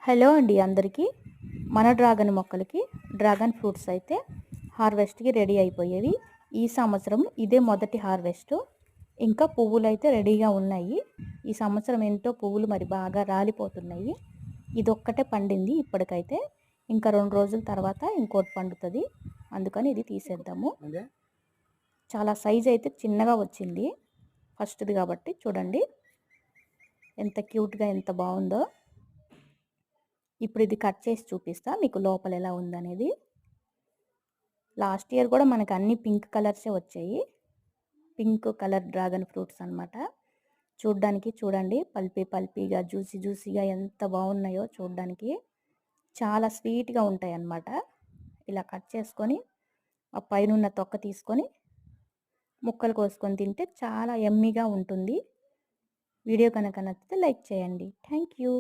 Hello అండి అందరికీ. మన డ్రాగన్ మొక్కలకి డ్రాగన్ ఫ్రూట్స్ అయితే హార్వెస్ట్కి రెడీ అయిపోయేవి. ఈ సంవత్సరం ఇదే మొదటి హార్వెస్ట్. ఇంకా పువ్వులు అయితే రెడీగా ఉన్నాయి. ఈ సంవత్సరం ఏంటో పువ్వులు మరి బాగా రాలిపోతున్నాయి. ఇదొక్కటే పండింది ఇప్పటికైతే. ఇంకా 2 రోజుల తర్వాత ఇంకోటి పండుతుంది. అందుకని ఇది తీసేద్దాము. చాలా సైజ్ అయితే చిన్నగా వచ్చింది ఫస్ట్ది కాబట్టి. చూడండి ఎంత క్యూట్గా ఎంత బాగుందో. ఇప్పుడు ఇది కట్ చేసి చూపిస్తా మీకు లోపల ఎలా ఉందనేది. లాస్ట్ ఇయర్ కూడా మనకు అన్ని పింక్ కలర్సే వచ్చాయి. పింక్ కలర్ డ్రాగన్ ఫ్రూట్స్ అన్నమాట. చూడ్డానికి చూడండి పల్పీగా జ్యూసీగా ఎంత బాగున్నాయో చూడ్డానికి. చాలా స్వీట్గా ఉంటాయి అన్నమాట. ఇలా కట్ చేసుకొని ఆ పైన తొక్క తీసుకొని ముక్కలు కోసుకొని తింటే చాలా యమ్మీగా ఉంటుంది. వీడియో కనుక నచ్చితే లైక్ చేయండి. Thank you.